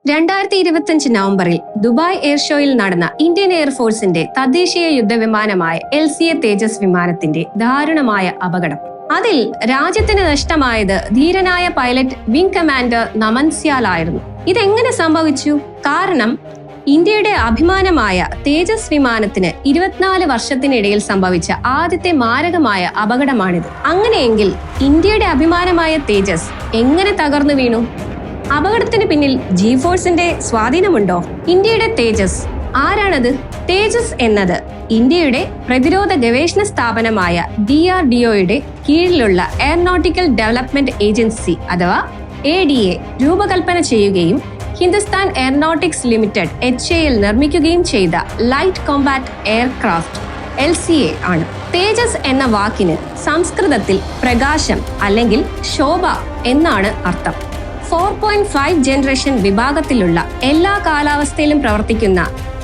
2025 നവംബറിൽ Dubai air ഷോയിൽ നടന്ന ഇന്ത്യൻ എയർഫോഴ്സിന്റെ തദ്ദേശീയ യുദ്ധവിമാനമായ LCA തേജസ് വിമാനത്തിന്റെ ദാരുണമായ അപകടം. അതിൽ രാജ്യത്തിന് നഷ്ടമായത് ധീരനായ pilot wing commander Naman Syal ആയിരുന്നു. ഇതെങ്ങനെ സംഭവിച്ചു? കാരണം ഇന്ത്യയുടെ അഭിമാനമായ തേജസ് വിമാനത്തിന് 24 വർഷത്തിനിടയിൽ സംഭവിച്ച ആദ്യത്തെ മാരകമായ അപകടമാണിത്. അങ്ങനെയെങ്കിൽ ഇന്ത്യയുടെ അഭിമാനമായ തേജസ് എങ്ങനെ തകർന്നു വീണു? അപകടത്തിന് പിന്നിൽ G-ഫോഴ്സിന്റെ സ്വാധീനമുണ്ടോ? ഇന്ത്യയുടെ തേജസ് ആരാണത്? തേജസ് എന്നത് ഇന്ത്യയുടെ പ്രതിരോധ ഗവേഷണ സ്ഥാപനമായ DRDOയുടെ കീഴിലുള്ള എയറോനോട്ടിക്കൽ ഡെവലപ്മെന്റ് ഏജൻസി അഥവാ ADA രൂപകൽപ്പന ചെയ്യുകയും ഹിന്ദുസ്ഥാൻ എയറോനോട്ടിക്സ് ലിമിറ്റഡ് HAL നിർമ്മിക്കുകയും ചെയ്ത ലൈറ്റ് കോംബാറ്റ് എയർക്രാഫ്റ്റ് LCA ആണ്. തേജസ് എന്ന വാക്കിന് സംസ്കൃതത്തിൽ പ്രകാശം അല്ലെങ്കിൽ ശോഭ എന്നാണ് അർത്ഥം. 4.5 ജനറേഷൻ വിഭാഗത്തിലുള്ള എല്ലാ കാലാവസ്ഥയിലും പ്രവർത്തിക്കുന്ന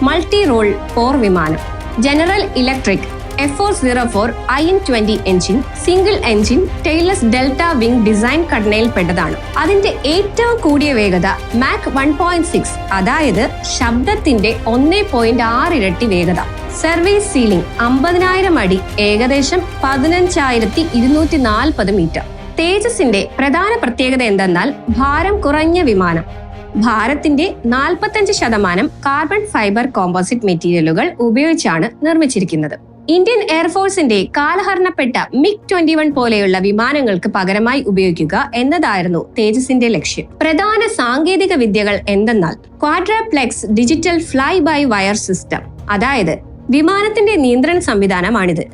മൾട്ടി റോൾ പോർ വിമാനം. General Electric F404 IN-20 engine single engine tailless delta wing design ഘടനയിൽപ്പെട്ടതാണ്. അതിന്റെ ഏറ്റവും കൂടിയ വേഗത മാക് 1.6, അതായത് ശബ്ദത്തിന്റെ 1.6 ഇരട്ടി വേഗത. സർവീസ് സീലിംഗ് 50,000 അടി, ഏകദേശം 15,240 മീറ്റർ. തേജസിന്റെ പ്രധാന പ്രത്യേകത എന്തെന്നാൽ ഭാരം കുറഞ്ഞ വിമാനം. ഭാരത്തിന്റെ 45% കാർബൺ ഫൈബർ കോമ്പോസിറ്റ് മെറ്റീരിയലുകൾ ഉപയോഗിച്ചാണ് നിർമ്മിച്ചിരിക്കുന്നത്. ഇന്ത്യൻ എയർഫോഴ്സിന്റെ കാലഹരണപ്പെട്ട MiG-21 പോലെയുള്ള വിമാനങ്ങൾക്ക് പകരമായി ഉപയോഗിക്കുക എന്നതായിരുന്നു തേജസിന്റെ ലക്ഷ്യം. പ്രധാന സാങ്കേതിക വിദ്യകൾ എന്തെന്നാൽ quadruplex digital fly by wire system, അതായത് വിമാനത്തിന്റെ നിയന്ത്രണ സംവിധാനമാണിത്.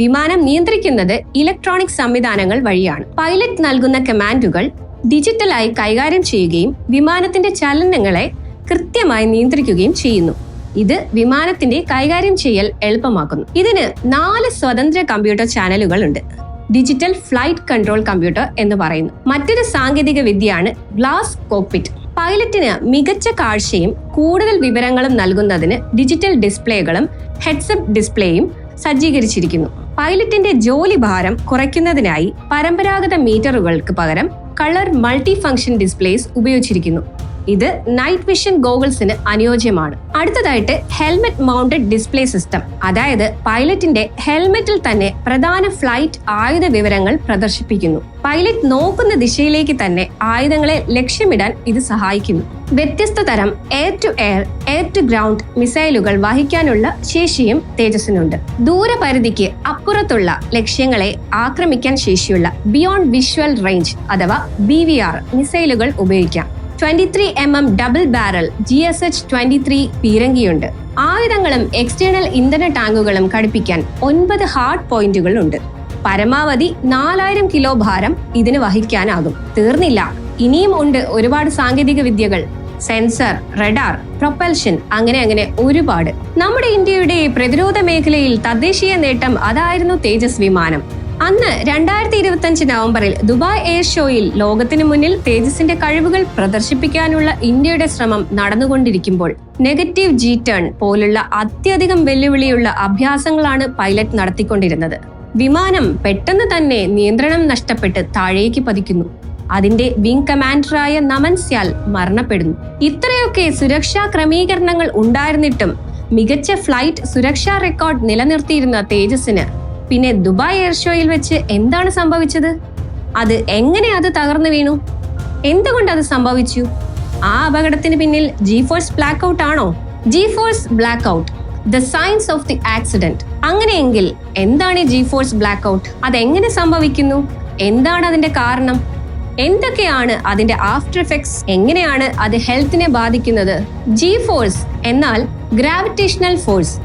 വിമാനം നിയന്ത്രിക്കുന്നത് ഇലക്ട്രോണിക് സംവിധാനങ്ങൾ വഴിയാണ്. പൈലറ്റ് നൽകുന്ന കമാൻഡുകൾ ഡിജിറ്റലായി കൈകാര്യം ചെയ്യുകയും വിമാനത്തിന്റെ ചലനങ്ങളെ കൃത്യമായി നിയന്ത്രിക്കുകയും ചെയ്യുന്നു. ഇത് വിമാനത്തിന്റെ കൈകാര്യം ചെയ്യൽ എളുപ്പമാക്കുന്നു. ഇതിന് 4 സ്വതന്ത്ര കമ്പ്യൂട്ടർ ചാനലുകൾ ഉണ്ട്. ഡിജിറ്റൽ ഫ്ലൈറ്റ് കൺട്രോൾ കമ്പ്യൂട്ടർ എന്ന് പറയുന്നു. മറ്റൊരു സാങ്കേതിക വിദ്യയാണ് ഗ്ലാസ് കോക്പിറ്റ്. പൈലറ്റിന് മികച്ച കാഴ്ചയും കൂടുതൽ വിവരങ്ങളും നൽകുന്നതിന് ഡിജിറ്റൽ ഡിസ്പ്ലേകളും ഹെഡ്സപ്പ് ഡിസ്പ്ലേയും സജ്ജീകരിച്ചിരിക്കുന്നു. പൈലറ്റിന്റെ ജോലി ഭാരം കുറയ്ക്കുന്നതിനായി പരമ്പരാഗത മീറ്ററുകൾക്ക് പകരം കളർ മൾട്ടി ഫംഗ്ഷൻ ഡിസ്പ്ലേസ് ഉപയോഗിച്ചിരിക്കുന്നു. ഇത് നൈറ്റ് വിഷൻ ഗോഗിൾസിന് അനുയോജ്യമാണ്. അടുത്തതായിട്ട് ഹെൽമെറ്റ് മൗണ്ടഡ് ഡിസ്പ്ലേ സിസ്റ്റം, അതായത് പൈലറ്റിന്റെ ഹെൽമെറ്റിൽ തന്നെ പ്രധാന ഫ്ലൈറ്റ് ആയുധ വിവരങ്ങൾ പ്രദർശിപ്പിക്കുന്നു. പൈലറ്റ് നോക്കുന്ന ദിശയിലേക്ക് തന്നെ ആയുധങ്ങളെ ലക്ഷ്യമിടാൻ ഇത് സഹായിക്കുന്നു. വ്യത്യസ്ത തരം air to air, air to ground മിസൈലുകൾ വഹിക്കാനുള്ള ശേഷിയും തേജസിനുണ്ട്. ദൂരപരിധിക്ക് അപ്പുറത്തുള്ള ലക്ഷ്യങ്ങളെ ആക്രമിക്കാൻ ശേഷിയുള്ള ബിയോണ്ട് വിഷ്വൽ റേഞ്ച് അഥവാ BVR മിസൈലുകൾ ഉപയോഗിക്കാം. 23mm double barrel GSH-23 പീരങ്കിയുണ്ട്. ആയുധങ്ങളും എക്സ്റ്റേണൽ ഇന്ധന ടാങ്കുകളും ഘടിപ്പിക്കാൻ 9 ഹാർഡ് പോയിന്റുകൾ ഉണ്ട്. പരമാവധി 4000 കിലോ ഭാരം ഇതിന് വഹിക്കാനാകും. തീർന്നില്ല, ഇനിയും ഉണ്ട് ഒരുപാട് സാങ്കേതിക വിദ്യകൾ. സെൻസർ, റഡാർ, പ്രൊപ്പൽഷൻ, അങ്ങനെ ഒരുപാട്. നമ്മുടെ ഇന്ത്യയുടെ പ്രതിരോധ മേഖലയിൽ തദ്ദേശീയ നേട്ടം അതായിരുന്നു തേജസ് വിമാനം. അന്ന് 2025 നവംബറിൽ ദുബായ് എയർ ഷോയിൽ ലോകത്തിനു മുന്നിൽ തേജസിന്റെ കഴിവുകൾ പ്രദർശിപ്പിക്കാനുള്ള ഇന്ത്യയുടെ ശ്രമം നടന്നുകൊണ്ടിരിക്കുമ്പോൾ നെഗറ്റീവ് G-ടേൺ പോലുള്ള അത്യധികം വെല്ലുവിളിയുള്ള അഭ്യാസങ്ങളാണ് പൈലറ്റ് നടത്തിക്കൊണ്ടിരുന്നത്. വിമാനം പെട്ടെന്ന് തന്നെ നിയന്ത്രണം നഷ്ടപ്പെട്ട് താഴേക്ക് പതിക്കുന്നു. അതിന്റെ വിംഗ് കമാൻഡറായ നമൻ സ്യാൽ മരണപ്പെടുന്നു. ഇത്രയൊക്കെ സുരക്ഷാ ക്രമീകരണങ്ങൾ ഉണ്ടായിരുന്നിട്ടും മികച്ച ഫ്ലൈറ്റ് സുരക്ഷാ റെക്കോർഡ് നിലനിർത്തിയിരുന്ന തേജസിന് പിന്നെ ദുബായ് എയർ ഷോയിൽ വെച്ച് എന്താണ് സംഭവിച്ചത്? എങ്ങനെ അത് തകർന്നു വീണു? എന്തുകൊണ്ട് അത് സംഭവിച്ചു? ആ അപകടത്തിന് പിന്നിൽ G-ഫോഴ്സ് ബ്ലാക്ക് ഔട്ട് ആണോ? G force black out, the science of the accident. അങ്ങനെയെങ്കിൽ എന്താണ് G-ഫോഴ്സ് ബ്ലാക്ക് ഔട്ട്? അതെങ്ങനെ സംഭവിക്കുന്നു? എന്താണ് അതിന്റെ കാരണം? എന്തൊക്കെയാണ് അതിന്റെ ആഫ്റ്റർ എഫക്ട്സ്? എങ്ങനെയാണ് അത് ഹെൽത്തിനെ ബാധിക്കുന്നത്? G-ഫോഴ്സ് എന്നാൽ ഗ്രാവിറ്റേഷണൽ ഫോഴ്സ്.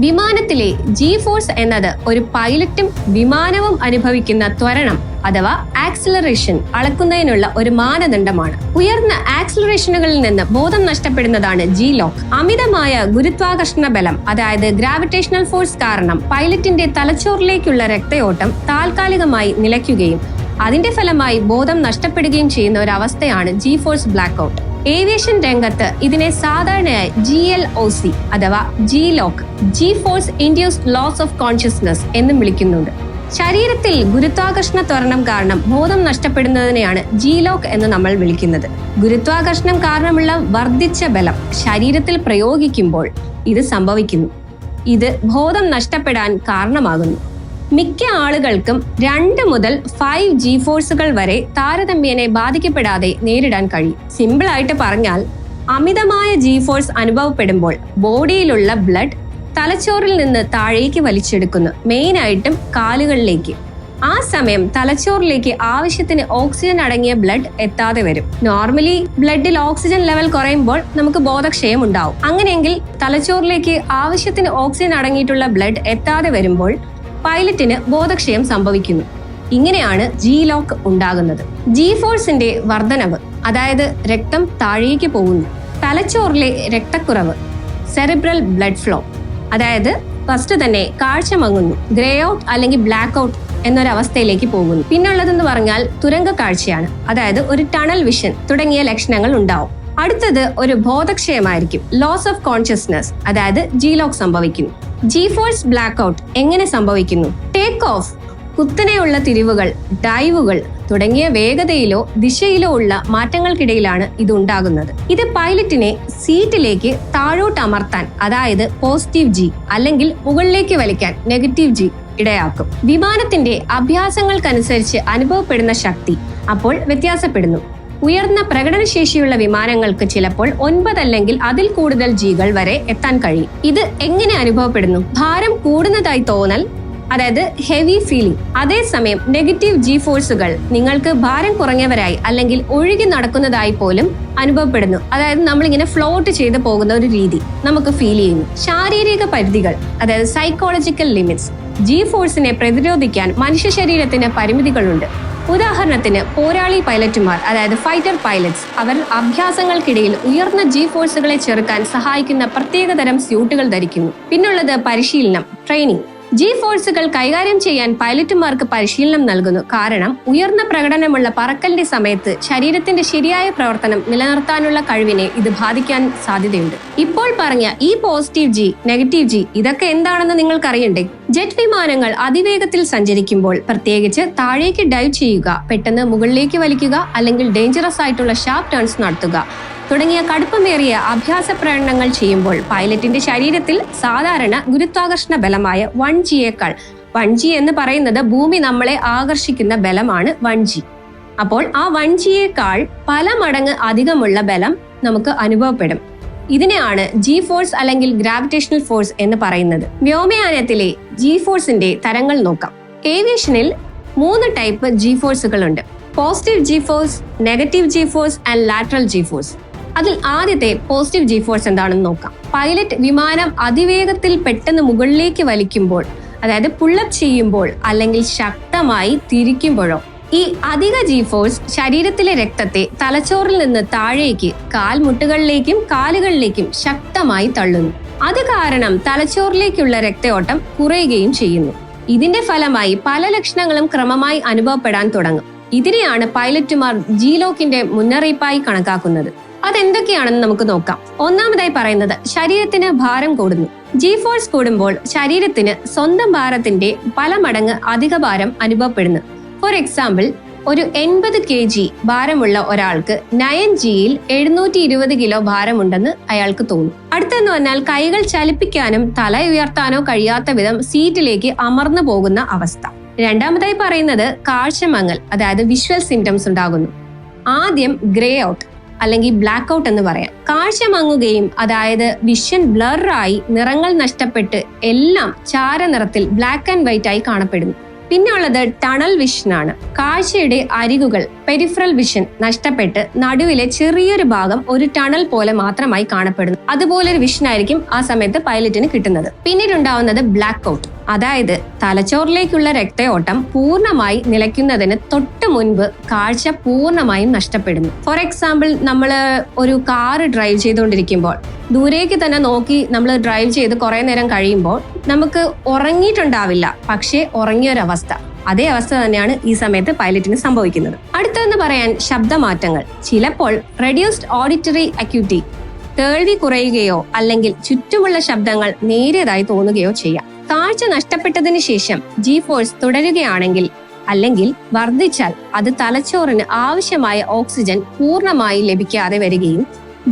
വിമാനത്തിലെ G-ഫോഴ്സ് എന്നത് ഒരു പൈലറ്റും വിമാനവും അനുഭവിക്കുന്ന ത്വരണം അഥവാ ആക്സിലറേഷൻ അളക്കുന്നതിനുള്ള ഒരു മാനദണ്ഡമാണ്. ഉയർന്ന ആക്സിലറേഷനുകളിൽ നിന്ന് ബോധം നഷ്ടപ്പെടുന്നതാണ് G-ലോക്ക്. അമിതമായ ഗുരുത്വാകർഷണ ബലം അതായത് ഗ്രാവിറ്റേഷണൽ ഫോഴ്സ് കാരണം പൈലറ്റിന്റെ തലച്ചോറിലേക്കുള്ള രക്തയോട്ടം താൽക്കാലികമായി നിലയ്ക്കുകയും അതിന്റെ ഫലമായി ബോധം നഷ്ടപ്പെടുകയും ചെയ്യുന്ന ഒരു അവസ്ഥയാണ് G-ഫോഴ്സ് ബ്ലാക്ക് ഔട്ട്. ഏവിയേഷൻ രംഗത്ത് ഇതിനെ സാധാരണയായി GLOC അഥവാ G-ലോക്ക്, G-ഫോഴ്സ് ഇൻഡ്യൂസ്ഡ് ലോസ് ഓഫ് കോൺഷ്യസ്നസ് എന്നും വിളിക്കുന്നുണ്ട്. ശരീരത്തിൽ ഗുരുത്വാകർഷണ ത്വരണം കാരണം ബോധം നഷ്ടപ്പെടുന്നതിനെയാണ് ജി-ലോക്ക് എന്ന് നമ്മൾ വിളിക്കുന്നത്. ഗുരുത്വാകർഷണം കാരണമുള്ള വർദ്ധിച്ച ബലം ശരീരത്തിൽ പ്രയോഗിക്കുമ്പോൾ ഇത് സംഭവിക്കുന്നു. ഇത് ബോധം നഷ്ടപ്പെടാൻ കാരണമാകുന്നു. മിക്ക ആളുകൾക്കും 2 മുതൽ 5 ജി ഫോഴ്സുകൾ വരെ താരതമ്യേന ബാധിക്കപ്പെടാതെ നേരിടാൻ കഴിയും. സിമ്പിൾ ആയിട്ട് പറഞ്ഞാൽ, അമിതമായ ജി ഫോഴ്സ് അനുഭവപ്പെടുമ്പോൾ ബോഡിയിലുള്ള ബ്ലഡ് തലച്ചോറിൽ നിന്ന് താഴേക്ക് വലിച്ചെടുക്കുന്നു, മെയിനായിട്ടും കാലുകളിലേക്ക്. ആ സമയം തലച്ചോറിലേക്ക് ആവശ്യത്തിന് ഓക്സിജൻ അടങ്ങിയ ബ്ലഡ് എത്താതെ വരും. നോർമലി ബ്ലഡിൽ ഓക്സിജൻ ലെവൽ കുറയുമ്പോൾ നമുക്ക് ബോധക്ഷയം ഉണ്ടാവും. അങ്ങനെയെങ്കിൽ തലച്ചോറിലേക്ക് ആവശ്യത്തിന് ഓക്സിജൻ അടങ്ങിയിട്ടുള്ള ബ്ലഡ് എത്താതെ വരുമ്പോൾ പൈലറ്റിന് ബോധക്ഷയം സംഭവിക്കുന്നു. ഇങ്ങനെയാണ് ജി-ലോക്ക് ഉണ്ടാകുന്നത്. ജി ഫോഴ്സിന്റെ വർധനവ്, അതായത് രക്തം താഴേക്ക് പോകുന്നു, തലച്ചോറിലെ രക്തക്കുറവ്, സെറിബ്രൽ ബ്ലഡ് ഫ്ലോ, അതായത് ഫസ്റ്റ് തന്നെ കാഴ്ച മങ്ങുന്നു, ഗ്രേ ഔട്ട് അല്ലെങ്കിൽ ബ്ലാക്ക് ഔട്ട് എന്നൊരവസ്ഥയിലേക്ക് പോകുന്നു. പിന്നുള്ളതെന്ന് പറഞ്ഞാൽ തുരങ്ക കാഴ്ചയാണ്, അതായത് ഒരു ടണൽ വിഷൻ തുടങ്ങിയ ലക്ഷണങ്ങൾ ഉണ്ടാവും. അടുത്തത് ഒരു ബോധക്ഷയമായിരിക്കും, ലോസ് ഓഫ് കോൺഷ്യസ്നസ്, അതായത് ജി-ലോക്ക് സംഭവിക്കുന്നു. ജി ഫോഴ്സ് ബ്ലാക്ക് ഔട്ട് എങ്ങനെ സംഭവിക്കുന്നു? ടേക്ക് ഓഫ്, കുത്തനെയുള്ള തിരിവുകൾ, ഡൈവുകൾ തുടങ്ങിയ വേഗതയിലോ ദിശയിലോ ഉള്ള മാറ്റങ്ങൾക്കിടയിലാണ് ഇത് ഉണ്ടാകുന്നത്. ഇത് പൈലറ്റിനെ സീറ്റിലേക്ക് താഴോട്ട് അമർത്താൻ, അതായത് പോസിറ്റീവ് ജി, അല്ലെങ്കിൽ മുകളിലേക്ക് വലിക്കാൻ നെഗറ്റീവ് ജി ഇടയാക്കും. വിമാനത്തിന്റെ അഭ്യാസങ്ങൾക്കനുസരിച്ച് അനുഭവപ്പെടുന്ന ശക്തി അപ്പോൾ വ്യത്യാസപ്പെടുന്നു. ഉയർന്ന പ്രകടനശേഷിയുള്ള വിമാനങ്ങൾക്ക് ചിലപ്പോൾ 9 അല്ലെങ്കിൽ അതിൽ കൂടുതൽ ജികൾ വരെ എത്താൻ കഴിയും. ഇത് എങ്ങനെ അനുഭവപ്പെടുന്നു? ഭാരം കൂടുന്നതായി തോന്നൽ, അതായത് ഹെവി ഫീലിംഗ്. അതേസമയം നെഗറ്റീവ് ജി ഫോഴ്സുകൾ നിങ്ങൾക്ക് ഭാരം കുറഞ്ഞവരായി അല്ലെങ്കിൽ ഒഴുകി നടക്കുന്നതായി പോലും അനുഭവപ്പെടുന്നു. അതായത് നമ്മളിങ്ങനെ ഫ്ലോട്ട് ചെയ്ത് പോകുന്ന ഒരു രീതി നമുക്ക് ഫീൽ ചെയ്യുന്നു. ശാരീരിക പരിധികൾ, അതായത് സൈക്കോളജിക്കൽ ലിമിറ്റ്സ്. ജി ഫോഴ്സിനെ പ്രതിരോധിക്കാൻ മനുഷ്യ ശരീരത്തിന് പരിമിതികളുണ്ട്. ഉദാഹരണത്തിന് പോരാളി പൈലറ്റുമാർ, അതായത് ഫൈറ്റർ പൈലറ്റ്സ്, അവർ അഭ്യാസങ്ങൾക്കിടയിൽ ഉയർന്ന ജി ഫോഴ്സുകളെ ചെറുക്കാൻ സഹായിക്കുന്ന പ്രത്യേകതരം സ്യൂട്ടുകൾ ധരിക്കുന്നു. പിന്നുള്ളത് പരിശീലനം, ട്രെയിനിങ്. ജി ഫോഴ്സുകൾ കൈകാര്യം ചെയ്യാൻ പൈലറ്റുമാർക്ക് പരിശീലനം നൽകുന്നു. കാരണം ഉയർന്ന പ്രകടനമുള്ള പറക്കലിന്റെ സമയത്ത് ശരീരത്തിന്റെ ശരിയായ പ്രവർത്തനം നിലനിർത്താനുള്ള കഴിവിനെ ഇത് ബാധിക്കാൻ സാധ്യതയുണ്ട്. ഇപ്പോൾ പറഞ്ഞ ഈ പോസിറ്റീവ് ജി, നെഗറ്റീവ് ജി, ഇതൊക്കെ എന്താണെന്ന് നിങ്ങൾക്കറിയണ്ടേ? ജെറ്റ് വിമാനങ്ങൾ അതിവേഗത്തിൽ സഞ്ചരിക്കുമ്പോൾ, പ്രത്യേകിച്ച് താഴേക്ക് ഡൈവ് ചെയ്യുക, പെട്ടെന്ന് മുകളിലേക്ക് വലിക്കുക, അല്ലെങ്കിൽ ഡേഞ്ചറസ് ആയിട്ടുള്ള ഷാർപ്പ് ടേൺസ് നടത്തുക തുടങ്ങിയ കടുപ്പമേറിയ അഭ്യാസ പ്രകടനങ്ങൾ ചെയ്യുമ്പോൾ പൈലറ്റിന്റെ ശരീരത്തിൽ സാധാരണ ഗുരുത്വാകർഷണ ബലമായ 1Gയേക്കാൾ, 1G എന്ന് പറയുന്നത് ഭൂമി നമ്മളെ ആകർഷിക്കുന്ന ബലമാണ് 1G. അപ്പോൾ ആ 1Gയേക്കാൾ പല മടങ്ങ് അധികമുള്ള ബലം നമുക്ക് അനുഭവപ്പെടും. ഇതിനെയാണ് ജി ഫോഴ്സ് അല്ലെങ്കിൽ ഗ്രാവിറ്റേഷണൽ ഫോഴ്സ് എന്ന് പറയുന്നത്. വ്യോമയാനത്തിലെ ജി ഫോഴ്സിന്റെ തരങ്ങൾ നോക്കാം. ഏവിയേഷനിൽ 3 ടൈപ്പ് ജി ഫോഴ്സുകൾ ഉണ്ട്: positive G force, negative G force and lateral G force. അതിൽ ആദ്യത്തെ പോസിറ്റീവ് ജി ഫോഴ്സ് എന്താണെന്ന് നോക്കാം. പൈലറ്റ് വിമാനം അതിവേഗത്തിൽ പെട്ടെന്ന് മുകളിലേക്ക് വലിക്കുമ്പോൾ, അതായത് പുള്ളപ്പ് ചെയ്യുമ്പോൾ അല്ലെങ്കിൽ ശക്തമായി തിരിക്കുമ്പോഴോ, ഈ അധിക ജി ഫോഴ്സ് ശരീരത്തിലെ രക്തത്തെ തലച്ചോറിൽ നിന്ന് താഴേക്ക് കാൽമുട്ടുകളിലേക്കും കാലുകളിലേക്കും ശക്തമായി തള്ളുന്നു. അത് കാരണം തലച്ചോറിലേക്കുള്ള രക്തയോട്ടം കുറയുകയും ചെയ്യുന്നു. ഇതിന്റെ ഫലമായി പല ലക്ഷണങ്ങളും ക്രമമായി അനുഭവപ്പെടാൻ തുടങ്ങും. ഇതിനെയാണ് പൈലറ്റുമാർ ജി-ലോക്കിന്റെ മുന്നറിയിപ്പായി കണക്കാക്കുന്നത്. അതെന്തൊക്കെയാണെന്ന് നമുക്ക് നോക്കാം. ഒന്നാമതായി പറയുന്നത് ശരീരത്തിന് ഭാരം കൂടുന്നു. ജി ഫോഴ്സ് കൂടുമ്പോൾ ശരീരത്തിന് സ്വന്തം ഭാരത്തിന്റെ പല മടങ്ങ് അധിക ഭാരം അനുഭവപ്പെടുന്നു. ഫോർ എക്സാമ്പിൾ, ഒരു 80 kg ഭാരമുള്ള ഒരാൾക്ക് 9Gയിൽ 720 കിലോ ഭാരമുണ്ടെന്ന് അയാൾക്ക് തോന്നും. അടുത്തെന്ന് പറഞ്ഞാൽ കൈകൾ ചലിപ്പിക്കാനും തല ഉയർത്താനോ കഴിയാത്ത വിധം സീറ്റിലേക്ക് അമർന്നു പോകുന്ന അവസ്ഥ. രണ്ടാമതായി പറയുന്നത് കാഴ്ചമങ്ങൽ, അതായത് വിഷ്വൽ സിംറ്റംസ് ഉണ്ടാകുന്നു. ആദ്യം ഗ്രേ ഔട്ട് അല്ലെങ്കിൽ ബ്ലാക്ക് ഔട്ട് എന്ന് പറയാം. കാഴ്ച മങ്ങുകയും, അതായത് വിഷൻ ബ്ലറായി നിറങ്ങൾ നഷ്ടപ്പെട്ട് എല്ലാം ചാരനിറത്തിൽ ബ്ലാക്ക് ആൻഡ് വൈറ്റ് ആയി കാണപ്പെടുന്നു. പിന്നെ ഉള്ളത് ടണൽ വിഷൻ ആണ്. കാഴ്ചയുടെ അരികുകൾ, പെരിഫറൽ വിഷൻ നഷ്ടപ്പെട്ട് നടുവിലെ ചെറിയൊരു ഭാഗം ഒരു ടണൽ പോലെ മാത്രമായി കാണപ്പെടുന്നു. അതുപോലൊരു വിഷൻ ആയിരിക്കും ആ സമയത്ത് പൈലറ്റിന് കിട്ടുന്നത്. പിന്നീട് ഉണ്ടാവുന്നത് ബ്ലാക്ക് ഔട്ട്, അതായത് തലച്ചോറിലേക്കുള്ള രക്തയോട്ടം പൂർണ്ണമായി നിലയ്ക്കുന്നതിന് തൊട്ട് മുൻപ് കാഴ്ച പൂർണ്ണമായും നഷ്ടപ്പെടുന്നു. ഫോർ എക്സാമ്പിൾ, നമ്മൾ ഒരു കാറ് ഡ്രൈവ് ചെയ്തുകൊണ്ടിരിക്കുമ്പോൾ ദൂരേക്ക് തന്നെ നോക്കി നമ്മൾ ഡ്രൈവ് ചെയ്ത് കുറെ നേരം കഴിയുമ്പോൾ നമുക്ക് ഉറങ്ങിയിട്ടുണ്ടാവില്ല, പക്ഷേ ഉറങ്ങിയൊരവസ്ഥ. അതേ അവസ്ഥ തന്നെയാണ് ഈ സമയത്ത് പൈലറ്റിന് സംഭവിക്കുന്നത്. അടുത്തെന്ന് പറയാൻ ശബ്ദമാറ്റങ്ങൾ. ചിലപ്പോൾ റെഡ്യൂസ്ഡ് ഓഡിറ്ററി അക്യൂറ്റി, കേൾവി കുറയുകയോ അല്ലെങ്കിൽ ചുറ്റുമുള്ള ശബ്ദങ്ങൾ നേരിയതായി തോന്നുകയോ ചെയ്യാം. കാഴ്ച നഷ്ടപ്പെട്ടതിന് ശേഷം ജി ഫോഴ്സ് തുടരുകയാണെങ്കിൽ അല്ലെങ്കിൽ വർദ്ധിച്ചാൽ അത് തലച്ചോറിന് ആവശ്യമായ ഓക്സിജൻ പൂർണ്ണമായി ലഭിക്കാതെ വരികയും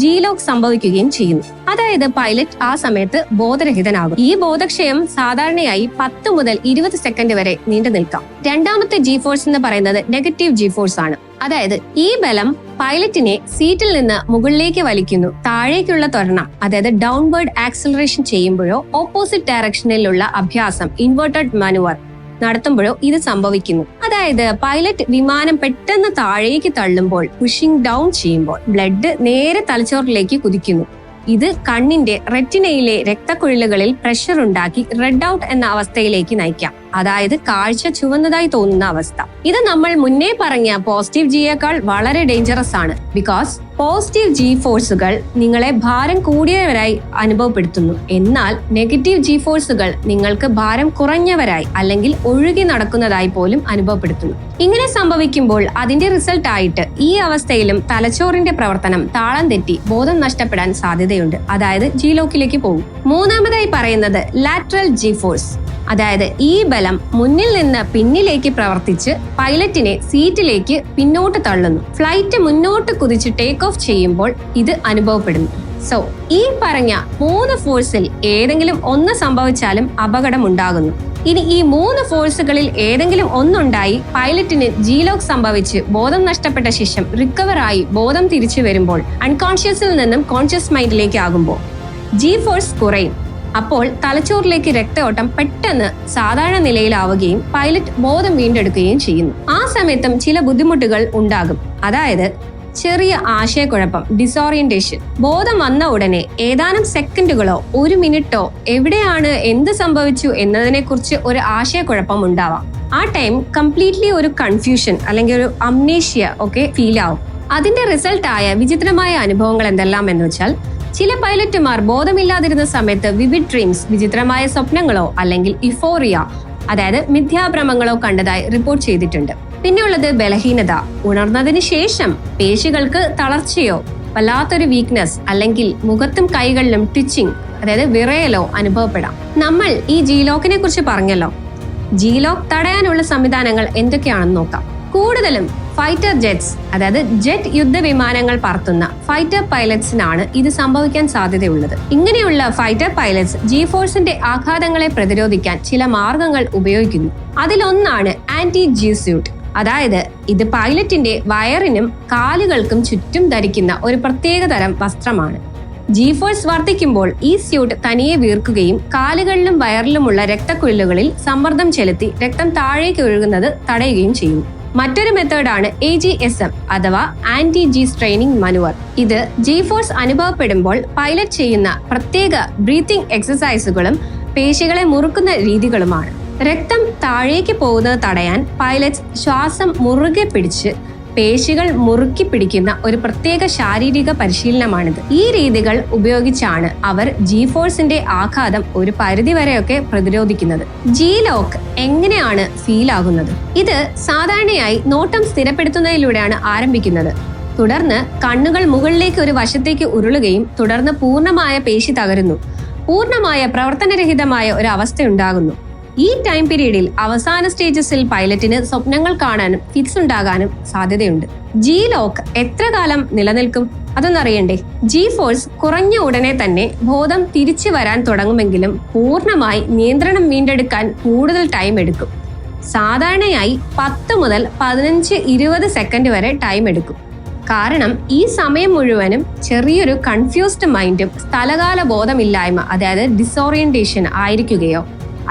ജീലോക്ക് സംഭവിക്കുകയും ചെയ്യുന്നു. അതായത് പൈലറ്റ് ആ സമയത്ത് ബോധരഹിതനാകും. ഈ ബോധക്ഷയം സാധാരണയായി 10 മുതൽ 20 സെക്കൻഡ് വരെ നീണ്ടു നിൽക്കാം. രണ്ടാമത്തെ ജി ഫോഴ്സ് എന്ന് പറയുന്നത് നെഗറ്റീവ് ജി ഫോഴ്സ് ആണ്. അതായത് ഈ ബലം പൈലറ്റിനെ സീറ്റിൽ നിന്ന് മുകളിലേക്ക് വലിക്കുന്നു. താഴേക്കുള്ള ത്വരണം, അതായത് ഡൗൺവേർഡ് ആക്സിലറേഷൻ ചെയ്യുമ്പോഴോ ഓപ്പോസിറ്റ് ഡയറക്ഷനിലുള്ള അഭ്യാസം ഇൻവേർട്ടഡ് മാനുവർ നടത്തുമ്പോഴോ ഇത് സംഭവിക്കുന്നു. അതായത് പൈലറ്റ് വിമാനം പെട്ടെന്ന് താഴേക്ക് തള്ളുമ്പോൾ, പുഷിംഗ് ഡൗൺ ചെയ്യുമ്പോൾ ബ്ലഡ് നേരെ തലച്ചോറിലേക്ക് കുതിക്കുന്നു. ഇത് കണ്ണിന്റെ റെറ്റിനയിലെ രക്തക്കുഴലുകളിൽ പ്രഷർ ഉണ്ടാക്കി റെഡ് ഔട്ട് എന്ന അവസ്ഥയിലേക്ക് നയിക്കാം. അതായത് കാഴ്ച ചുവന്നതായി തോന്നുന്ന അവസ്ഥ. ഇത് നമ്മൾ മുന്നേ പറഞ്ഞ പോസിറ്റീവ് ജിയേക്കാൾ വളരെ ഡേഞ്ചറസ് ആണ്. ബിക്കോസ് പോസിറ്റീവ് ജി ഫോഴ്സുകൾ നിങ്ങളെ ഭാരം കൂടിയവരായി അനുഭവപ്പെടുത്തുന്നു. എന്നാൽ നെഗറ്റീവ് ജി ഫോഴ്സുകൾ നിങ്ങൾക്ക് ഭാരം കുറഞ്ഞവരായി അല്ലെങ്കിൽ ഒഴുകി നടക്കുന്നതായി പോലും അനുഭവപ്പെടുത്തുന്നു. ഇങ്ങനെ സംഭവിക്കുമ്പോൾ അതിന്റെ റിസൾട്ട് ആയിട്ട് ഈ അവസ്ഥയിലും തലച്ചോറിന്റെ പ്രവർത്തനം താളം തെറ്റി ബോധം നഷ്ടപ്പെടാൻ സാധ്യതയുണ്ട്. അതായത് ജീലോക്കിലേക്ക് പോകും. മൂന്നാമതായി പറയുന്നത് ലാറ്ററൽ ജി ഫോഴ്സ്. അതായത് ഈ ബലം മുന്നിൽ നിന്ന് പിന്നിലേക്ക് പ്രവർത്തിച്ച് പൈലറ്റിനെ സീറ്റിലേക്ക് പിന്നോട്ട് തള്ളുന്നു. ഫ്ലൈറ്റ് മുന്നോട്ട് കുതിച്ച് ടേക്ക് ഓഫ് ചെയ്യുമ്പോൾ ഇത് അനുഭവപ്പെടുന്നു. സോ ഈ പറഞ്ഞ 3 ഫോഴ്സിൽ ഏതെങ്കിലും ഒന്ന് സംഭവിച്ചാലും അപകടം ഉണ്ടാകുന്നു. ഇനി ഈ 3 ഫോഴ്സുകളിൽ ഏതെങ്കിലും ഒന്നുണ്ടായി പൈലറ്റിന് ജീലോക്ക് സംഭവിച്ച് ബോധം നഷ്ടപ്പെട്ട ശേഷം റിക്കവർ ആയി ബോധം തിരിച്ചു വരുമ്പോൾ, അൺകോൺഷ്യസിൽ നിന്നും കോൺഷ്യസ് മൈൻഡിലേക്ക് ആകുമ്പോൾ ജി ഫോഴ്സ് കുറയും. അപ്പോൾ തലച്ചോറിലേക്ക് രക്തയോട്ടം പെട്ടെന്ന് സാധാരണ നിലയിലാവുകയും പൈലറ്റ് ബോധം വീണ്ടെടുക്കുകയും ചെയ്യുന്നു. ആ സമയത്തും ചില ബുദ്ധിമുട്ടുകൾ ഉണ്ടാകും. അതായത് ചെറിയ ആശയക്കുഴപ്പം, ഡിസോറിയന്റേഷൻ. ബോധം വന്ന ഉടനെ ഏതാനും സെക്കൻഡുകളോ 1 മിനിറ്റോ എവിടെയാണ്, എന്ത് സംഭവിച്ചു എന്നതിനെ കുറിച്ച് ഒരു ആശയക്കുഴപ്പം ഉണ്ടാവാം. ആ ടൈം കംപ്ലീറ്റ്ലി ഒരു കൺഫ്യൂഷൻ അല്ലെങ്കിൽ ഒരു അംനേഷ്യ ഒക്കെ ഫീൽ ആവും. അതിന്റെ റിസൾട്ടായ വിചിത്രമായ അനുഭവങ്ങൾ എന്തെല്ലാം എന്ന് വെച്ചാൽ, ചില പൈലറ്റുമാർ ബോധമില്ലാതിരുന്ന സമയത്ത് വിവിഡ് ഡ്രീംസ്, വിചിത്രമായ സ്വപ്നങ്ങളോ അല്ലെങ്കിൽ ഇഫോറിയ, അതായത് മിഥ്യാഭ്രമങ്ങളോ കണ്ടതായി റിപ്പോർട്ട് ചെയ്തിട്ടുണ്ട്. പിന്നെയുള്ളത് ബലഹീനത. ഉണർന്നതിന് ശേഷം പേശികൾക്ക് തളർച്ചയോ വല്ലാത്തൊരു വീക്ക്നെസ് അല്ലെങ്കിൽ മുഖത്തും കൈകളിലും ട്വിച്ചിങ്, അതായത് വിറയലോ അനുഭവപ്പെടാം. നമ്മൾ ഈ ജീലോക്കിനെ കുറിച്ച് പറഞ്ഞല്ലോ. ജീലോക്ക് തടയാനുള്ള സംവിധാനങ്ങൾ എന്തൊക്കെയാണെന്ന് നോക്കാം. കൂടുതലും ഫൈറ്റർ ജെറ്റ്സ്, അതായത് ജെറ്റ് യുദ്ധവിമാനങ്ങൾ പറത്തുന്ന ഫൈറ്റർ പൈലറ്റ്സിനാണ് ഇത് സംഭവിക്കാൻ സാധ്യതയുള്ളത്. ഇങ്ങനെയുള്ള ഫൈറ്റർ പൈലറ്റ്സ് ജി ഫോഴ്സിന്റെ ആഘാതങ്ങളെ പ്രതിരോധിക്കാൻ ചില മാർഗങ്ങൾ ഉപയോഗിക്കുന്നു. അതിലൊന്നാണ് ആന്റി ജി സ്യൂട്ട്. അതായത് ഇത് പൈലറ്റിന്റെ വയറിനും കാലുകൾക്കും ചുറ്റും ധരിക്കുന്ന ഒരു പ്രത്യേക തരം വസ്ത്രമാണ്. ജി ഫോഴ്സ് വർദ്ധിക്കുമ്പോൾ ഈ സ്യൂട്ട് തനിയെ വീർക്കുകയും കാലുകളിലും വയറിലുമുള്ള രക്തക്കുഴലുകളിൽ സമ്മർദ്ദം ചെലുത്തി രക്തം താഴേക്ക് ഒഴുകുന്നത് തടയുകയും ചെയ്യുന്നു. മറ്റൊരു മെത്തേഡാണ് AGSM അഥവാ ആന്റി ജി സ്ട്രെയിനിങ് മനുവർ. ഇത് ജി ഫോഴ്സ് അനുഭവപ്പെടുമ്പോൾ പൈലറ്റ് ചെയ്യുന്ന പ്രത്യേക ബ്രീത്തിങ് എക്സസൈസുകളും പേശികളെ മുറുക്കുന്ന രീതികളുമാണ്. രക്തം താഴേക്ക് പോകുന്നത് തടയാൻ പൈലറ്റ്സ് ശ്വാസം മുറുകെ പിടിച്ച് പേശികൾ മുറുക്കി പിടിക്കുന്ന ഒരു പ്രത്യേക ശാരീരിക പരിശീലനമാണിത്. ഈ രീതികൾ ഉപയോഗിച്ചാണ് അവർ ജി ഫോഴ്സിന്റെ ആഘാതം ഒരു പരിധിവരെയൊക്കെ പ്രതിരോധിക്കുന്നത്. ജി ലോക്ക് എങ്ങനെയാണ് ഫീൽ ആകുന്നത്? ഇത് സാധാരണയായി നോട്ടം സ്ഥിരപ്പെടുത്തുന്നതിലൂടെയാണ് ആരംഭിക്കുന്നത്. തുടർന്ന് കണ്ണുകൾ മുകളിലേക്ക് ഒരു വശത്തേക്ക് ഉരുളുകയും തുടർന്ന് പൂർണ്ണമായ പേശി തകരുന്നു. പൂർണ്ണമായ പ്രവർത്തനരഹിതമായ ഒരു അവസ്ഥയുണ്ടാകുന്നു. ഈ ടൈം പീരീഡിൽ അവസാന സ്റ്റേജസിൽ പൈലറ്റിന് സ്വപ്നങ്ങൾ കാണാനും ഫിറ്റ്സ് ഉണ്ടാകാനും സാധ്യതയുണ്ട്. ജി ലോക്ക് എത്ര കാലം നിലനിൽക്കും? അതൊന്നറിയണ്ടേ? ജി ഫോഴ്സ് കുറഞ്ഞ ഉടനെ തന്നെ ബോധം തിരിച്ചു വരാൻ തുടങ്ങുമെങ്കിലും പൂർണ്ണമായി നിയന്ത്രണം വീണ്ടെടുക്കാൻ കൂടുതൽ ടൈം എടുക്കും. സാധാരണയായി 10 മുതൽ 15-20 സെക്കൻഡ് വരെ ടൈം എടുക്കും. കാരണം ഈ സമയം മുഴുവനും ചെറിയൊരു കൺഫ്യൂസ്ഡ് മൈൻഡും സ്ഥലകാല ബോധമില്ലായ്മ, അതായത് ഡിസോറിയന്റേഷൻ ആയിരിക്കുകയോ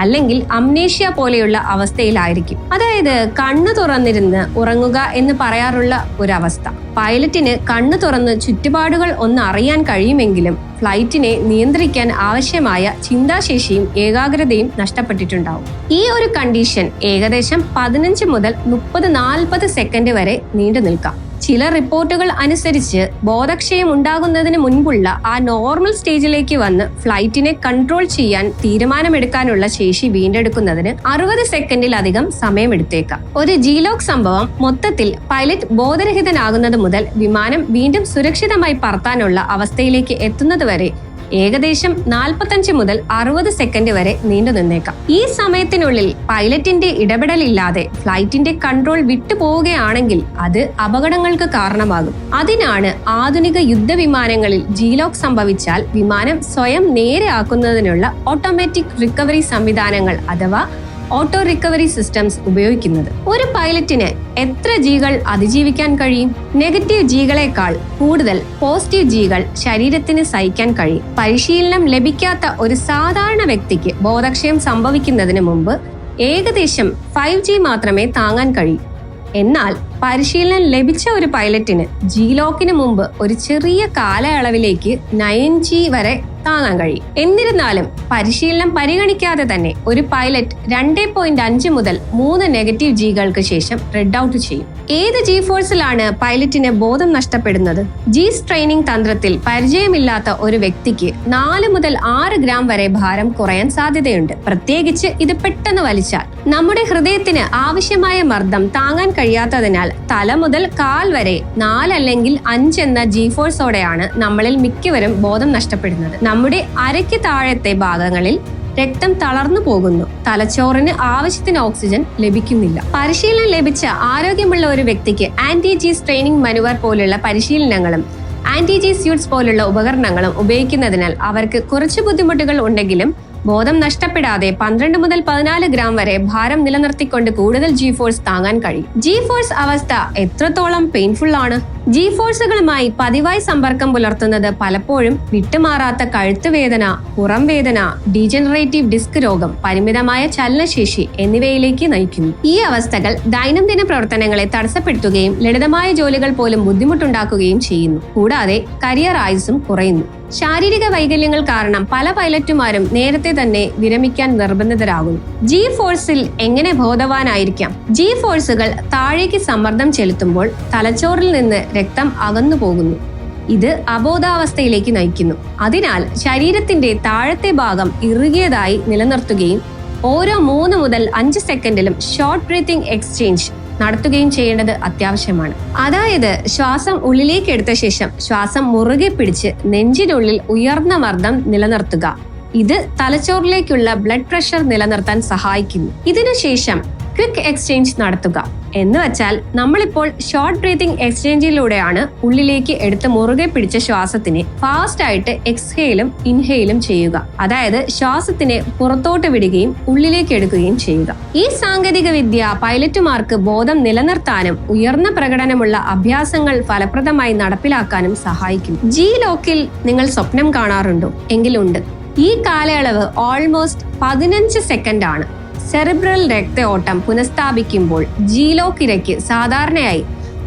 അല്ലെങ്കിൽ അംനേഷ്യ പോലെയുള്ള അവസ്ഥയിലായിരിക്കും. അതായത് കണ്ണു തുറന്നിരുന്ന് ഉറങ്ങുക എന്ന് പറയാറുള്ള ഒരവസ്ഥ. പൈലറ്റിന് കണ്ണു തുറന്ന് ചുറ്റുപാടുകൾ ഒന്ന് അറിയാൻ കഴിയുമെങ്കിലും ഫ്ലൈറ്റിനെ നിയന്ത്രിക്കാൻ ആവശ്യമായ ചിന്താശേഷിയും ഏകാഗ്രതയും നഷ്ടപ്പെട്ടിട്ടുണ്ടാവും. ഈ ഒരു കണ്ടീഷൻ ഏകദേശം 15 മുതൽ 30-40 സെക്കൻഡ് വരെ നീണ്ടു നിൽക്കാം. ചില റിപ്പോർട്ടുകൾ അനുസരിച്ച് ബോധക്ഷയം ഉണ്ടാകുന്നതിന് മുൻപുള്ള ആ നോർമൽ സ്റ്റേജിലേക്ക് വന്ന് ഫ്ലൈറ്റിനെ കൺട്രോൾ ചെയ്യാൻ തീരുമാനമെടുക്കാനുള്ള ശേഷി വീണ്ടെടുക്കുന്നതിന് 60 സെക്കൻഡിലധികം സമയമെടുത്തേക്കാം. ഒരു ജീലോക്ക് സംഭവം മൊത്തത്തിൽ പൈലറ്റ് ബോധരഹിതനാകുന്നത് മുതൽ വിമാനം വീണ്ടും സുരക്ഷിതമായി പറത്താനുള്ള അവസ്ഥയിലേക്ക് എത്തുന്നതുവരെ ഏകദേശം 45 മുതൽ 60 സെക്കൻഡ് വരെ നീണ്ടു നിന്നേക്കാം. ഈ സമയത്തിനുള്ളിൽ പൈലറ്റിന്റെ ഇടപെടലില്ലാതെ ഫ്ലൈറ്റിന്റെ കൺട്രോൾ വിട്ടുപോവുകയാണെങ്കിൽ അത് അപകടങ്ങൾക്ക് കാരണമാകും. അതിനാണ് ആധുനിക യുദ്ധവിമാനങ്ങളിൽ G-LOCK സംഭവിച്ചാൽ വിമാനം സ്വയം നേരെ ആക്കുന്നതിനുള്ള ഓട്ടോമാറ്റിക് റിക്കവറി സംവിധാനങ്ങൾ അഥവാ ഓട്ടോ റിക്കവറി സിസ്റ്റംസ് ഉപയോഗിക്കുന്നത്. ഒരു പൈലറ്റിന് എത്ര Gകൾ അതിജീവിക്കാൻ കഴിയും? നെഗറ്റീവ് Gകളെക്കാൾ കൂടുതൽ പോസിറ്റീവ് Gകൾ ശരീരത്തിന് സഹിക്കാൻ കഴിയും. പരിശീലനം ലഭിക്കാത്ത ഒരു സാധാരണ വ്യക്തിക്ക് ബോധക്ഷയം സംഭവിക്കുന്നതിന് മുമ്പ് ഏകദേശം 5G മാത്രമേ താങ്ങാൻ കഴിയൂ. എന്നാൽ പരിശീലനം ലഭിച്ച ഒരു പൈലറ്റിന് G-LOCKന് മുമ്പ് ഒരു ചെറിയ കാലയളവിലേക്ക് 9G വരെ താങ്ങാൻ കഴിയും. എന്നിരുന്നാലും പരിശീലനം പരിഗണിക്കാതെ തന്നെ ഒരു പൈലറ്റ് 2.5 മുതൽ 3 നെഗറ്റീവ് Gകൾക്ക് ശേഷം റെഡ് ഔട്ട് ചെയ്യും. ഏത് G ഫോഴ്സിലാണ് പൈലറ്റിന് ബോധം നഷ്ടപ്പെടുന്നത്? G ട്രെയിനിങ് തന്ത്രത്തിൽ പരിചയമില്ലാത്ത ഒരു വ്യക്തിക്ക് 4 മുതൽ 6 ഗ്രാം വരെ ഭാരം കുറയാൻ സാധ്യതയുണ്ട്. പ്രത്യേകിച്ച് ഇത് പെട്ടെന്ന് വലിച്ചാൽ. നമ്മുടെ ഹൃദയത്തിന് ആവശ്യമായ മർദ്ദം താങ്ങാൻ കഴിയാത്തതിനാൽ തല മുതൽ കാൽ വരെ 4 അല്ലെങ്കിൽ 5 എന്ന G ഫോഴ്സോടെയാണ് നമ്മളിൽ മിക്കവരും ബോധം നഷ്ടപ്പെടുന്നത്. നമ്മുടെ അരയ്ക്ക് താഴത്തെ ഭാഗങ്ങളിൽ രക്തം തളർന്നു പോകുന്നു. തലച്ചോറിന് ആവശ്യത്തിന് ഓക്സിജൻ ലഭിക്കുന്നില്ല. പരിശീലനം ലഭിച്ച ആരോഗ്യമുള്ള ഒരു വ്യക്തിക്ക് ആന്റി-G ട്രെയിനിങ് മനുവർ പോലുള്ള പരിശീലനങ്ങളും ആന്റി-G സ്യൂട്ട്സ് പോലുള്ള ഉപകരണങ്ങളും ഉപയോഗിക്കുന്നതിനാൽ അവർക്ക് കുറച്ച് ബുദ്ധിമുട്ടുകൾ ഉണ്ടെങ്കിലും ബോധം നഷ്ടപ്പെടാതെ 12 മുതൽ 14 ഗ്രാം വരെ ഭാരം നിലനിർത്തിക്കൊണ്ട് കൂടുതൽ G ഫോഴ്സ് താങ്ങാൻ കഴിയും. G ഫോഴ്സ് അവസ്ഥ എത്രത്തോളം പെയിൻഫുൾ ആണ്? G ഫോഴ്സുകളുമായി പതിവായി സമ്പർക്കം പുലർത്തുന്നത് പലപ്പോഴും വിട്ടുമാറാത്ത കഴുത്ത് വേദന, പുറം വേദന, ഡീജനറേറ്റീവ് ഡിസ്ക് രോഗം, പരിമിതമായ ചലനശേഷി എന്നിവയിലേക്ക് നയിക്കുന്നു. ഈ അവസ്ഥകൾ ദൈനംദിന പ്രവർത്തനങ്ങളെ തടസ്സപ്പെടുത്തുകയും ലളിതമായ ജോലികൾ പോലും ബുദ്ധിമുട്ടുണ്ടാക്കുകയും ചെയ്യുന്നു. കൂടാതെ കരിയർ ആയുസ്സും കുറയുന്നു. ശാരീരിക വൈകല്യങ്ങൾ കാരണം പല പൈലറ്റുമാരും നേരത്തെ തന്നെ വിരമിക്കാൻ നിർബന്ധിതരാകുന്നു. G ഫോഴ്സിൽ എങ്ങനെ ബോധവാനായിരിക്കാം? G ഫോഴ്സുകൾ താഴേക്ക് സമ്മർദ്ദം ചെലുത്തുമ്പോൾ തലച്ചോറിൽ നിന്ന് രക്തം അകന്നു പോകുന്നു. ഇത് അബോധാവസ്ഥയിലേക്ക് നയിക്കുന്നു. അതിനാൽ ശരീരത്തിന്റെ താഴത്തെ ഭാഗം ഇറുകിയതായി നിലനിർത്തുകയും ഓരോ 3 മുതൽ 5 സെക്കൻഡിലും ഷോർട്ട് ബ്രീത്തിങ് എക്സ്ചേഞ്ച് നടത്തുകയും ചെയ്യേണ്ടത് അത്യാവശ്യമാണ്. അതായത് ശ്വാസം ഉള്ളിലേക്ക് എടുത്ത ശേഷം ശ്വാസം മുറുകെ പിടിച്ച് നെഞ്ചിനുള്ളിൽ ഉയർന്ന മർദ്ദം നിലനിർത്തുക. ഇത് തലച്ചോറിലേക്കുള്ള ബ്ലഡ് പ്രഷർ നിലനിർത്താൻ സഹായിക്കുന്നു. ഇതിനുശേഷം ക്വിക്ക് എക്സ്ചേഞ്ച് നടത്തുക. എന്ന് വെച്ചാൽ നമ്മളിപ്പോൾ ഷോർട്ട് ബ്രീത്തിങ് എക്സ്ചേഞ്ചിലൂടെയാണ് ഉള്ളിലേക്ക് എടുത്ത് മുറുകെ പിടിച്ച ശ്വാസത്തിനെ ഫാസ്റ്റ് ആയിട്ട് എക്സ്ഹെയിലും ഇൻഹെയിലും ചെയ്യുക. അതായത് ശ്വാസത്തിനെ പുറത്തോട്ട് വിടുകയും ഉള്ളിലേക്ക് എടുക്കുകയും ചെയ്യുക. ഈ സാങ്കേതിക വിദ്യ പൈലറ്റുമാർക്ക് ബോധം നിലനിർത്താനും ഉയർന്ന പ്രകടനമുള്ള അഭ്യാസങ്ങൾ ഫലപ്രദമായി നടപ്പിലാക്കാനും സഹായിക്കും. G-LOCKൽ നിങ്ങൾ സ്വപ്നം കാണാറുണ്ടോ? എങ്കിലുണ്ട്. ഈ കാലയളവ് ഓൾമോസ്റ്റ് 15 സെക്കൻഡ് ആണ്. സെറിബ്രൽ രക്തയോട്ടം പുനഃസ്ഥാപിക്കുമ്പോൾ G-LOCK ഇരയ്ക്ക് സാധാരണയായി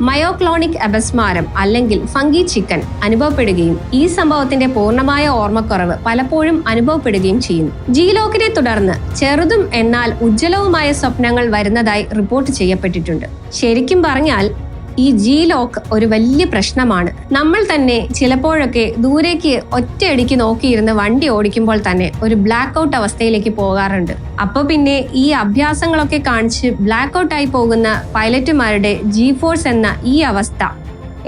മയോക്ലോണിക് അപസ്മാരം അല്ലെങ്കിൽ ഫംഗി ചിക്കൻ അനുഭവപ്പെടുകയും ഈ സംഭവത്തിന്റെ പൂർണ്ണമായ ഓർമ്മക്കുറവ് പലപ്പോഴും അനുഭവപ്പെടുകയും ചെയ്യുന്നു. G-LOCKനെ തുടർന്ന് ചെറുതും എന്നാൽ ഉജ്ജ്വലവുമായ സ്വപ്നങ്ങൾ വരുന്നതായി റിപ്പോർട്ട് ചെയ്യപ്പെട്ടിട്ടുണ്ട്. ശരിക്കും പറഞ്ഞാൽ ഈ G-LOCK ഒരു വലിയ പ്രശ്നമാണ്. നമ്മൾ തന്നെ ചിലപ്പോഴൊക്കെ ദൂരേക്ക് ഒറ്റയടിക്ക് നോക്കിയിരുന്ന് വണ്ടി ഓടിക്കുമ്പോൾ തന്നെ ഒരു ബ്ലാക്ക് ഔട്ട് അവസ്ഥയിലേക്ക് പോകാറുണ്ട്. അപ്പൊ പിന്നെ ഈ അഭ്യാസങ്ങളൊക്കെ കാണിച്ച് ബ്ലാക്ക് ഔട്ട് ആയി പോകുന്ന പൈലറ്റുമാരുടെ G ഫോഴ്സ് എന്ന ഈ അവസ്ഥ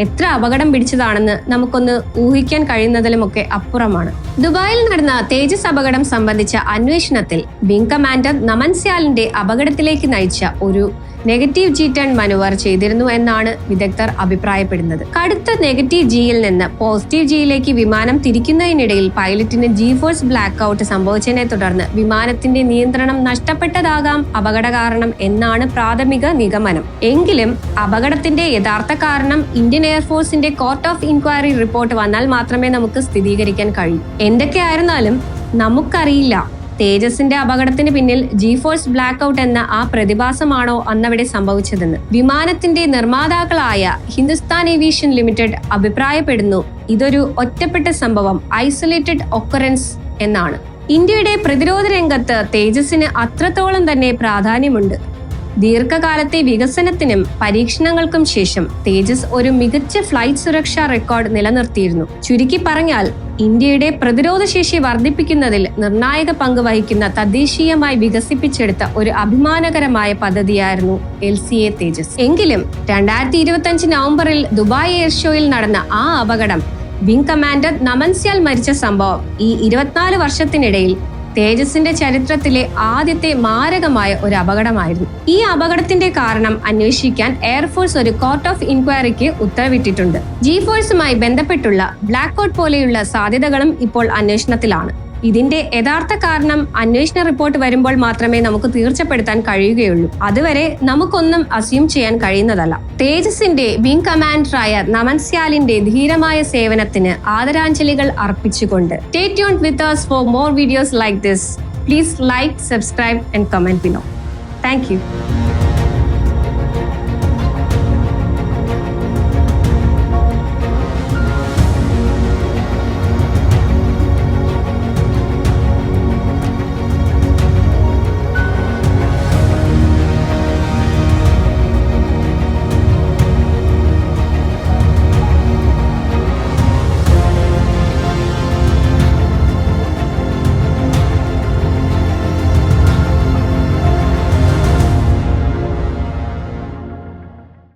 എത്ര അപകടം പിടിച്ചതാണെന്ന് നമുക്കൊന്ന് ഊഹിക്കാൻ കഴിയുന്നതിലുമൊക്കെ അപ്പുറമാണ്. ദുബായിൽ നടന്ന തേജസ് അപകടം സംബന്ധിച്ച അന്വേഷണത്തിൽ വിംഗ് കമാൻഡർ നമൻ സ്യാലിന്റെ അപകടത്തിലേക്ക് നയിച്ച ഒരു നെഗറ്റീവ് G ടേൺ മനുവർ ചെയ്തിരുന്നു എന്നാണ് വിദഗ്ധർ അഭിപ്രായപ്പെടുന്നത്. കടുത്ത നെഗറ്റീവ് Gയിൽ നിന്ന് പോസിറ്റീവ് Gയിലേക്ക് വിമാനം തിരിക്കുന്നതിനിടയിൽ പൈലറ്റിന് G ഫോഴ്സ് ബ്ലാക്ക് ഔട്ട് സംഭവിച്ചതിനെ തുടർന്ന് വിമാനത്തിന്റെ നിയന്ത്രണം നഷ്ടപ്പെട്ടതാകാം അപകട കാരണം എന്നാണ് പ്രാഥമിക നിഗമനം. എങ്കിലും അപകടത്തിന്റെ യഥാർത്ഥ കാരണം ഇന്ത്യൻ എയർഫോഴ്സിന്റെ കോർട്ട് ഓഫ് ഇൻക്വയറി റിപ്പോർട്ട് വന്നാൽ മാത്രമേ നമുക്ക് സ്ഥിരീകരിക്കാൻ കഴിയൂ. എന്തൊക്കെയായിരുന്നാലും നമുക്കറിയില്ല തേജസിന്റെ അപകടത്തിന് പിന്നിൽ G ഫോഴ്സ് ബ്ലാക്ക് ഔട്ട് എന്ന ആ പ്രതിഭാസമാണോ അന്നവിടെ സംഭവിച്ചതെന്ന്. വിമാനത്തിന്റെ നിർമ്മാതാക്കളായ ഹിന്ദുസ്ഥാൻ ഏവിയേഷൻ ലിമിറ്റഡ് അഭിപ്രായപ്പെടുന്നു ഇതൊരു ഒറ്റപ്പെട്ട സംഭവം, ഐസൊലേറ്റഡ് ഒക്കറൻസ് എന്നാണ്. ഇന്ത്യയുടെ പ്രതിരോധ രംഗത്ത് തേജസിന് അത്രത്തോളം തന്നെ പ്രാധാന്യമുണ്ട്. ദീർഘകാലത്തെ വികസനത്തിനും പരീക്ഷണങ്ങൾക്കും ശേഷം തേജസ് ഒരു മികച്ച ഫ്ലൈറ്റ് സുരക്ഷാ റെക്കോർഡ് നിലനിർത്തിയിരുന്നു. ചുരുക്കി പറഞ്ഞാൽ ഇന്ത്യയുടെ പ്രതിരോധശേഷി വർദ്ധിപ്പിക്കുന്നതിൽ നിർണായക പങ്ക് വഹിക്കുന്ന തദ്ദേശീയമായി വികസിപ്പിച്ചെടുത്ത ഒരു അഭിമാനകരമായ പദ്ധതിയായിരുന്നു LCA തേജസ്. എങ്കിലും 2025 നവംബറിൽ ദുബായ് എയർ ഷോയിൽ നടന്ന ആ അപകടം വിംഗ് കമാൻഡർ നമൻസ്യാൽ മരിച്ച സംഭവം ഈ 24 വർഷത്തിനിടയിൽ തേജസിന്റെ ചരിത്രത്തിലെ ആദ്യത്തെ മാരകമായ ഒരു അപകടമായിരുന്നു. ഈ അപകടത്തിന്റെ കാരണം അന്വേഷിക്കാൻ എയർഫോഴ്സ് ഒരു കോർട്ട് ഓഫ് ഇൻക്വയറിക്ക് ഉത്തരവിട്ടിട്ടുണ്ട്. G-ഫോഴ്സുമായി ബന്ധപ്പെട്ടുള്ള ബ്ലാക്ക് ഔട്ട് പോലെയുള്ള സാധ്യതകളും ഇപ്പോൾ അന്വേഷണത്തിലാണ്. ഇതിന്റെ യഥാർത്ഥ കാരണം അന്വേഷണ റിപ്പോർട്ട് വരുമ്പോൾ മാത്രമേ നമുക്ക് തീർച്ചപ്പെടുത്താൻ കഴിയുകയുള്ളൂ. അതുവരെ നമുക്കൊന്നും അസ്യൂം ചെയ്യാൻ കഴിയുന്നതല്ല. തേജസിന്റെ വിംഗ് കമാൻഡറായ നമൻസ്യാലിന്റെ ധീരമായ സേവനത്തിന് ആദരാഞ്ജലികൾ അർപ്പിച്ചുകൊണ്ട് stay tuned with us for more videos like this. Please like, subscribe and comment below. Thank you.